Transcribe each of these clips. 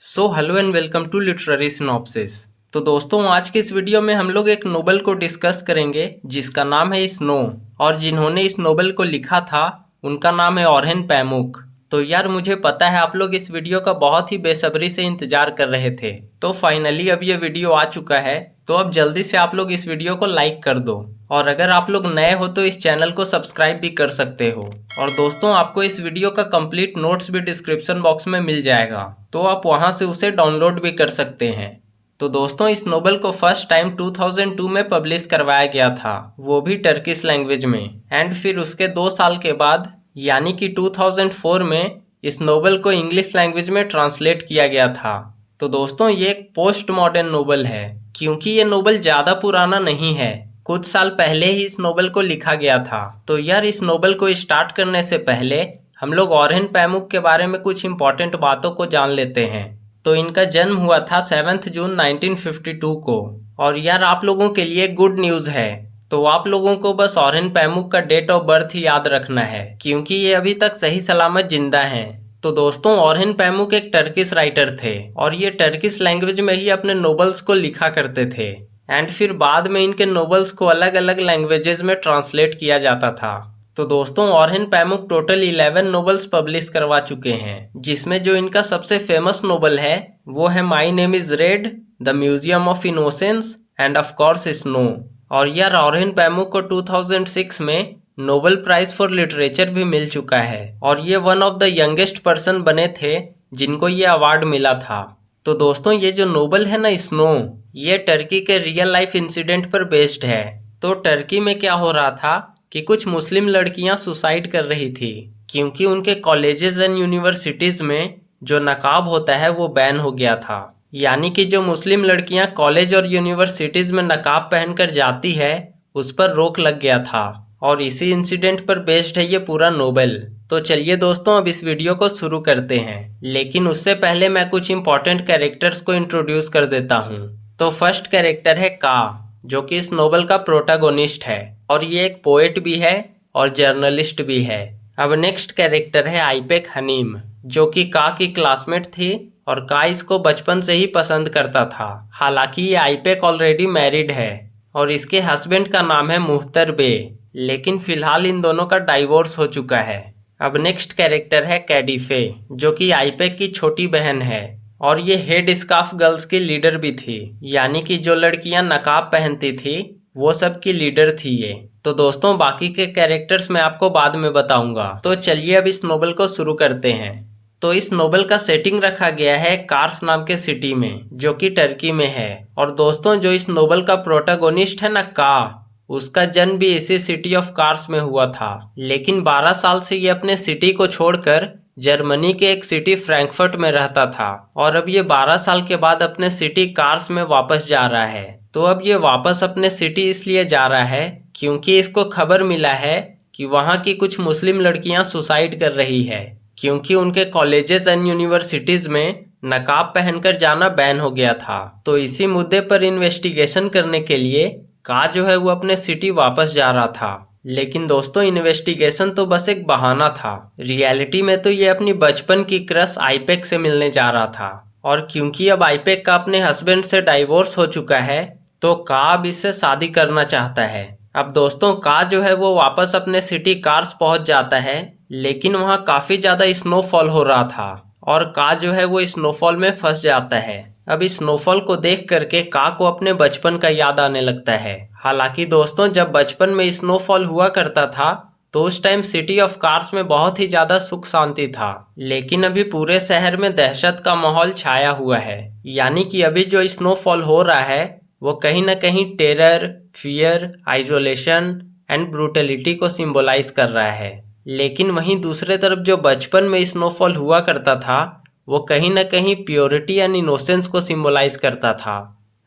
Hello and welcome to literary synopsis. तो दोस्तों, आज के इस वीडियो में हम लोग एक नोवेल को डिस्कस करेंगे जिसका नाम है स्नो, और जिन्होंने इस नोवेल को लिखा था उनका नाम है ओरहन पैमुक। तो यार, मुझे पता है आप लोग इस वीडियो का बहुत ही बेसब्री से इंतजार कर रहे थे, तो फाइनली अब ये वीडियो आ चुका है। तो अब जल्दी से आप लोग इस वीडियो को लाइक कर दो, और अगर आप लोग नए हो तो इस चैनल को सब्सक्राइब भी कर सकते हो। और दोस्तों, आपको इस वीडियो का कंप्लीट नोट्स भी डिस्क्रिप्शन बॉक्स में मिल जाएगा, तो आप वहां से उसे डाउनलोड भी कर सकते हैं। तो दोस्तों, इस नोवेल को फर्स्ट टाइम 2002 में पब्लिश करवाया गया था, वो भी टर्किश लैंग्वेज में। एंड फिर उसके 2 साल के बाद यानी कि 2004 में इस नोवेल को इंग्लिश लैंग्वेज में ट्रांसलेट किया गया था। तो दोस्तों, ये एक पोस्ट मॉडर्न नोवेल है, क्योंकि ये नोवेल ज़्यादा पुराना नहीं है, कुछ साल पहले ही इस नोवेल को लिखा गया था। तो यार, इस नोवेल को स्टार्ट करने से पहले हम लोग ओरहन पैमुक के बारे में कुछ इंपॉर्टेंट बातों को जान लेते हैं। तो इनका जन्म हुआ था 7 जून 1952 को। और यार, आप लोगों के लिए गुड न्यूज़ है, तो आप लोगों को बस ओरहन पैमुक का डेट ऑफ बर्थ ही याद रखना है, क्योंकि ये अभी तक सही सलामत जिंदा हैं। तो दोस्तों, ओरहन पैमुक एक टर्किश राइटर थे, और ये टर्किश लैंग्वेज में ही अपने नोवेल्स को लिखा करते थे। एंड फिर बाद में इनके नोवेल्स को अलग अलग लैंग्वेजेस में ट्रांसलेट किया जाता था। तो दोस्तों, ओरहन पैमुक टोटल 11 नोवेल्स पब्लिश करवा चुके हैं, जिसमें जो इनका सबसे फेमस नोवेल है वो है my name is red, the museum of innocence end of course snow. और यार, ओरहन पैमुक को 2006 में नोबेल प्राइज फॉर लिटरेचर भी मिल चुका है, और ये one of the youngest person बने थे जिनको ये अवार्ड मिला था। तो दोस्तों, ये जो नोवेल है ना स्नो, ये टर्की के रियल लाइफ इंसिडेंट पर बेस्ड है। तो टर्की में क्या हो रहा था कि कुछ मुस्लिम लड़कियां सुसाइड कर रही थी, क्योंकि उनके कॉलेजेस एंड यूनिवर्सिटीज में जो नकाब होता है वो बैन हो गया था। यानी कि जो मुस्लिम लड़कियां कॉलेज और यूनिवर्सिटीज में नकाब पहनकर जाती है उस पर रोक लग गया था, और इसी इंसिडेंट पर बेस्ड है ये पूरा नोवेल। तो चलिए दोस्तों, अब इस वीडियो को शुरू करते हैं, लेकिन उससे पहले मैं कुछ इंपॉर्टेंट कैरेक्टर्स को इंट्रोड्यूस कर देता हूँ। तो फर्स्ट कैरेक्टर है का, जो कि इस नोवेल का प्रोटैगोनिस्ट है, और ये एक पोएट भी है और जर्नलिस्ट भी है। अब नेक्स्ट कैरेक्टर है आइपेक हनीम, जो कि का की क्लासमेट थी, और का इसको बचपन से ही पसंद करता था। हालांकि ये आइपेक ऑलरेडी मैरिड है, और इसके हस्बैंड का नाम है मुख्तर बे, लेकिन फिलहाल इन दोनों का डाइवोर्स हो चुका है। अब नेक्स्ट कैरेक्टर है कैडिफे, जो कि आइपेक की छोटी बहन है, और ये हेड स्कार्फ गर्ल्स की लीडर भी थी। यानी कि जो लड़कियां नकाब पहनती थी वो सब की लीडर थी ये। तो दोस्तों, बाकी के कैरेक्टर्स मैं आपको बाद में बताऊंगा। तो चलिए अब इस नोवेल को शुरू करते हैं। तो इस नोवेल का सेटिंग रखा गया है कार्स नाम के सिटी में, जो कि टर्की में है। और दोस्तों, जो इस नोवेल का प्रोटैगोनिस्ट है ना का, उसका जन्म भी इसी सिटी ऑफ कार्स में हुआ था, लेकिन 12 साल से ये अपने सिटी को छोड़कर जर्मनी के एक सिटी फ्रैंकफर्ट में रहता था, और अब ये 12 साल के बाद अपने सिटी कार्स में वापस जा रहा है। तो अब ये वापस अपने सिटी इसलिए जा रहा है क्योंकि इसको खबर मिला है कि वहाँ की कुछ मुस्लिम लड़कियाँ सुसाइड कर रही है, क्योंकि उनके कॉलेजेस एंड यूनिवर्सिटीज में नकाब पहनकर जाना बैन हो गया था। तो इसी मुद्दे पर इन्वेस्टिगेशन करने के लिए का जो है वो अपने सिटी वापस जा रहा था। लेकिन दोस्तों, इन्वेस्टिगेशन तो बस एक बहाना था, रियलिटी में तो ये अपनी बचपन की क्रश आइपेक से मिलने जा रहा था। और क्योंकि अब आइपेक का अपने हस्बैंड से डाइवोर्स हो चुका है, तो का अब इससे शादी करना चाहता है। अब दोस्तों, का जो है वो वापस अपने सिटी कार्स पहुंच जाता है, लेकिन वहाँ काफी ज्यादा स्नोफॉल हो रहा था, और का जो है वो स्नोफॉल में फंस जाता है। अब इस स्नोफॉल को देख करके का को अपने बचपन का याद आने लगता है। हालांकि दोस्तों, जब बचपन में स्नोफॉल हुआ करता था तो उस टाइम सिटी ऑफ कार्स में बहुत ही ज्यादा सुख शांति था, लेकिन अभी पूरे शहर में दहशत का माहौल छाया हुआ है। यानी कि अभी जो स्नोफॉल हो रहा है वो कहीं ना कहीं terror, fear, isolation and brutality को सिंबलाइज कर रहा है। लेकिन वहीं दूसरे तरफ जो बचपन में स्नोफॉल हुआ करता था वो कहीं ना कहीं प्योरिटी एंड इनोसेंस को सिंबलाइज करता था।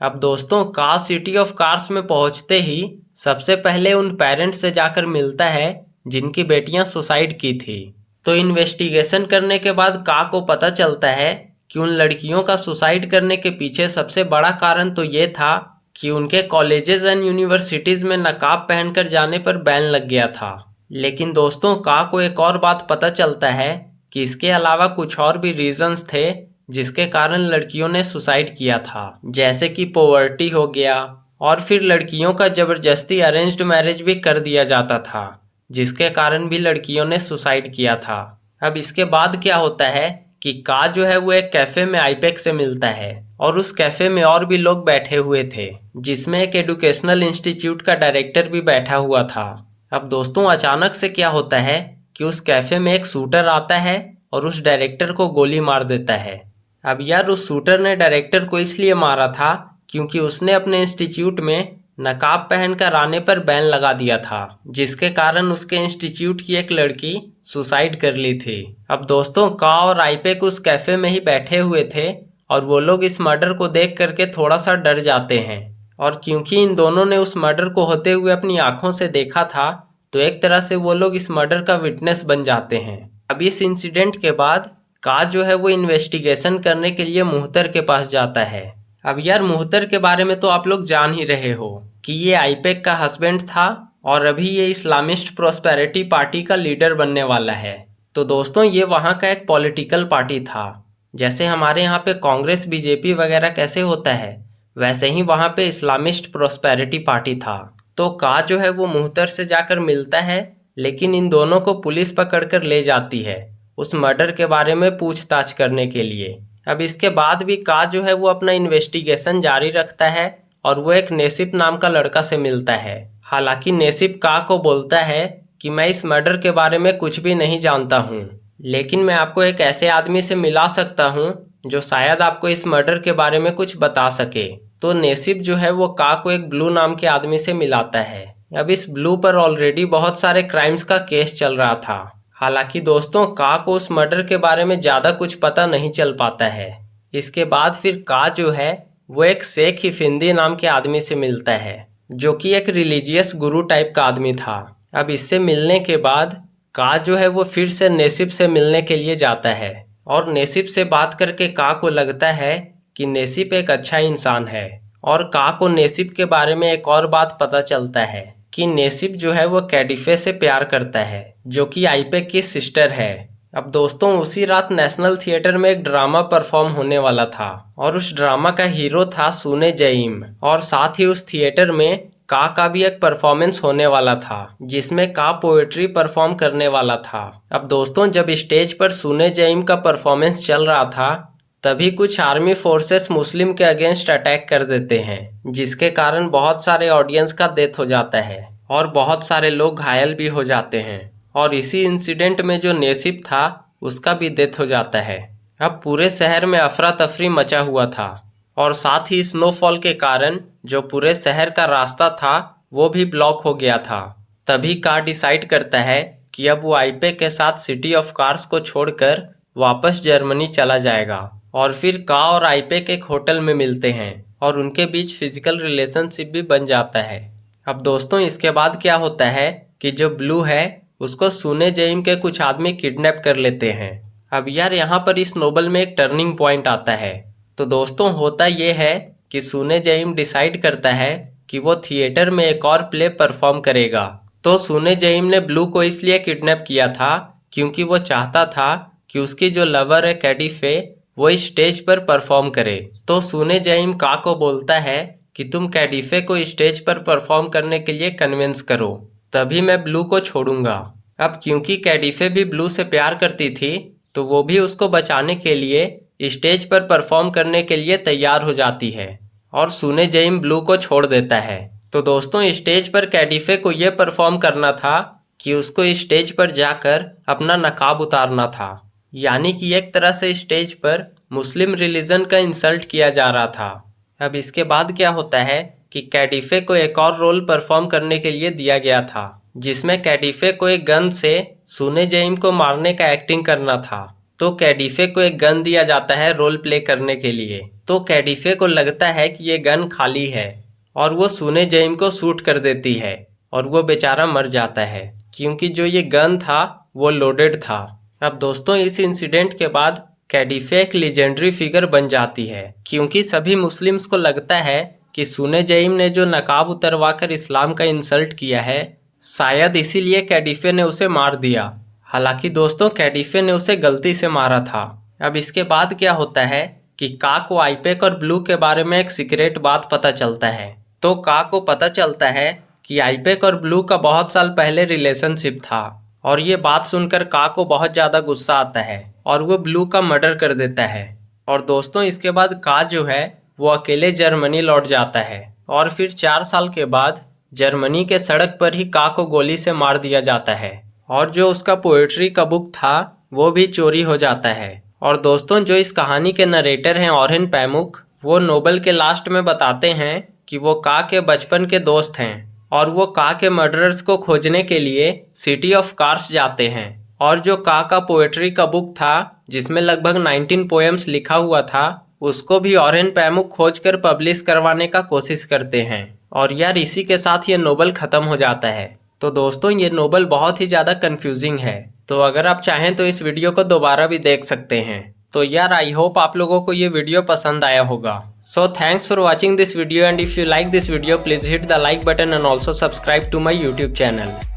अब दोस्तों, का सिटी ऑफ कार्स में पहुंचते ही सबसे पहले उन पेरेंट्स से जाकर मिलता है जिनकी बेटियां सुसाइड की थी। तो इन्वेस्टिगेशन करने के बाद का को पता चलता है कि उन लड़कियों का सुसाइड करने के पीछे सबसे बड़ा कारण तो ये था कि उनके कॉलेजेस एंड यूनिवर्सिटीज में नकाब पहनकर जाने पर बैन लग गया था। लेकिन दोस्तों, का को एक और बात पता चलता है कि इसके अलावा कुछ और भी रीजंस थे जिसके कारण लड़कियों ने सुसाइड किया था, जैसे कि पॉवर्टी हो गया, और फिर लड़कियों का जबरदस्ती अरेंज्ड मैरिज भी कर दिया जाता था, जिसके कारण भी लड़कियों ने सुसाइड किया था। अब इसके बाद क्या होता है कि का जो है वो एक कैफे में आईपेक से मिलता है, और उस कैफे में और भी लोग बैठे हुए थे, जिसमें एक एजुकेशनल इंस्टीट्यूट का डायरेक्टर भी बैठा हुआ था। अब दोस्तों अचानक से क्या होता है कि उस कैफे में एक शूटर आता है और उस डायरेक्टर को गोली मार देता है। अब यार उस शूटर ने डायरेक्टर को इसलिए मारा था क्योंकि उसने अपने इंस्टीट्यूट में नकाब पहनकर आने पर बैन लगा दिया था, जिसके कारण उसके इंस्टीट्यूट की एक लड़की सुसाइड कर ली थी। अब दोस्तों का और आईपेक उस कैफे में ही बैठे हुए थे और वो लोग इस मर्डर को देख करके थोड़ा सा डर जाते हैं, और क्योंकि इन दोनों ने उस मर्डर को होते हुए अपनी आंखों से देखा था तो एक तरह से वो लोग इस मर्डर का विटनेस बन जाते हैं। अब इस इंसिडेंट के बाद का जो है वो इन्वेस्टिगेशन करने के लिए मुहतर के पास जाता है। अब यार मुहतर के बारे में तो आप लोग जान ही रहे हो कि ये आईपेक का हस्बैंड था और अभी ये इस्लामिस्ट प्रोस्पेरिटी पार्टी का लीडर बनने वाला है। तो दोस्तों ये वहाँ का एक पॉलिटिकल पार्टी था। जैसे हमारे यहाँ पे कांग्रेस बीजेपी वगैरह कैसे होता है, वैसे ही वहाँ पे इस्लामिस्ट प्रोस्पेरिटी पार्टी था। तो का जो है वो मुहतर से जाकर मिलता है, लेकिन इन दोनों को पुलिस पकड़कर ले जाती है उस मर्डर के बारे में पूछताछ करने के लिए। अब इसके बाद भी का जो है वो अपना इन्वेस्टिगेशन जारी रखता है और वो एक नेसिब नाम का लड़का से मिलता है। हालांकि नेसिब का को बोलता है कि मैं इस मर्डर के बारे में कुछ भी नहीं जानता हूँ, लेकिन मैं आपको एक ऐसे आदमी से मिला सकता हूँ जो शायद आपको इस मर्डर के बारे में कुछ बता सके। तो नेसिब जो है वो का को एक ब्लू नाम के आदमी से मिलाता है। अब इस ब्लू पर ऑलरेडी बहुत सारे क्राइम्स का केस चल रहा था। हालांकि दोस्तों का को उस मर्डर के बारे में ज़्यादा कुछ पता नहीं चल पाता है। इसके बाद फिर का जो है वो एक शेख हिफिंदी नाम के आदमी से मिलता है, जो कि एक रिलीजियस गुरु टाइप का आदमी था। अब इससे मिलने के बाद का जो है वो फिर से नेसिब से मिलने के लिए जाता है, और नेसिब से बात करके का को लगता है कि नेसिब एक अच्छा इंसान है। और का को नेसिब के बारे में एक और बात पता चलता है कि नेसिब जो है वो कैडिफे से प्यार करता है, जो कि आईपेक की सिस्टर है। अब दोस्तों उसी रात नेशनल थिएटर में एक ड्रामा परफॉर्म होने वाला था, और उस ड्रामा का हीरो था सुने जईम, और साथ ही उस थिएटर में का भी एक परफॉर्मेंस होने वाला था, जिसमें का पोएट्री परफॉर्म करने वाला था। अब दोस्तों जब स्टेज पर सुने जईम का परफॉर्मेंस चल रहा था, तभी कुछ आर्मी फोर्सेस मुस्लिम के अगेंस्ट अटैक कर देते हैं, जिसके कारण बहुत सारे ऑडियंस का डेथ हो जाता है और बहुत सारे लोग घायल भी हो जाते हैं। और इसी इंसिडेंट में जो नेसिब था उसका भी डेथ हो जाता है। अब पूरे शहर में अफरा तफरी मचा हुआ था, और साथ ही स्नोफॉल के कारण जो पूरे शहर का रास्ता था वो भी ब्लॉक हो गया था। तभी का डिसाइड करता है कि अब वो आईपेक के साथ सिटी ऑफ कार्स को छोड़कर वापस जर्मनी चला जाएगा। और फिर का और आईपेक एक होटल में मिलते हैं और उनके बीच फिजिकल रिलेशनशिप भी बन जाता है। अब दोस्तों इसके बाद क्या होता है कि जो ब्लू है उसको सुने जईम के कुछ आदमी किडनैप कर लेते हैं। अब यार यहाँ पर इस नोवेल में एक टर्निंग पॉइंट आता है। तो दोस्तों होता ये है कि सुने जईम डिसाइड करता है कि वो थिएटर में एक और प्ले परफॉर्म करेगा। तो सुने जईम ने ब्लू को इसलिए किडनैप किया था क्योंकि वो चाहता था कि उसकी जो लवर है कैडिफे वो स्टेज पर परफॉर्म करे। तो सुने जईम का को बोलता है कि तुम कैडिफे को स्टेज पर परफॉर्म करने के लिए कन्विंस करो, तभी मैं ब्लू को छोड़ूंगा। अब क्योंकि कैडिफे भी ब्लू से प्यार करती थी तो वो भी उसको बचाने के लिए स्टेज पर परफॉर्म करने के लिए तैयार हो जाती है, और सुने जईम ब्लू को छोड़ देता है। तो दोस्तों स्टेज पर कैडिफे को ये परफॉर्म करना था कि उसको स्टेज पर जाकर अपना नकाब उतारना था, यानी कि एक तरह से स्टेज पर मुस्लिम रिलीजन का इंसल्ट किया जा रहा था। अब इसके बाद क्या होता है कि कैडिफे को एक और रोल परफॉर्म करने के लिए दिया गया था, जिसमें कैडिफे को एक गन से सुने जईम को मारने का एक्टिंग करना था। तो कैडिफे को एक गन दिया जाता है रोल प्ले करने के लिए। तो कैडिफे को लगता है कि ये गन खाली है, और वो सुने जईम को शूट कर देती है, और वो बेचारा मर जाता है क्योंकि जो ये गन था वो लोडेड था। अब दोस्तों इस इंसिडेंट के बाद कैडिफे एक लीजेंडरी फिगर बन जाती है, क्योंकि सभी मुस्लिम्स को लगता है कि सुने जईम ने जो नकाब उतरवाकर इस्लाम का इंसल्ट किया है, शायद इसीलिए कैडिफे ने उसे मार दिया। हालांकि दोस्तों कैडिफे ने उसे गलती से मारा था, अब इसके बाद क्या होता है कि का को आइपेक और ब्लू के बारे में एक सीक्रेट बात पता चलता है। तो का को पता चलता है कि आइपेक और ब्लू का बहुत साल पहले रिलेशनशिप था और ये बात सुनकर का को बहुत ज़्यादा गुस्सा आता है और वो ब्लू का मर्डर कर देता है। और दोस्तों इसके बाद का जो है वो अकेले जर्मनी लौट जाता है और फिर 4 साल के बाद जर्मनी के सड़क पर ही का को गोली से मार दिया जाता है और जो उसका पोएट्री का बुक था वो भी चोरी हो जाता है। और दोस्तों जो इस कहानी के नरेटर हैं ऑरेन पैमुक, वो नोबेल के लास्ट में बताते हैं कि वो का के बचपन के दोस्त हैं और वो का के मर्डरर्स को खोजने के लिए सिटी ऑफ कार्स जाते हैं। और जो का पोएट्री का बुक था जिसमें लगभग 19 पोएम्स लिखा हुआ था उसको भी ऑरेन पैमुक खोज कर पब्लिश करवाने का कोशिश करते हैं। और यार इसी के साथ ये नोबेल खत्म हो जाता है। तो दोस्तों ये नोबेल बहुत ही ज़्यादा कंफ्यूजिंग है, तो अगर आप चाहें तो इस वीडियो को दोबारा भी देख सकते हैं। तो यार आई होप आप लोगों को ये वीडियो पसंद आया होगा। So thanks for watching this video and if you like this video please hit the like button and also subscribe to my YouTube channel.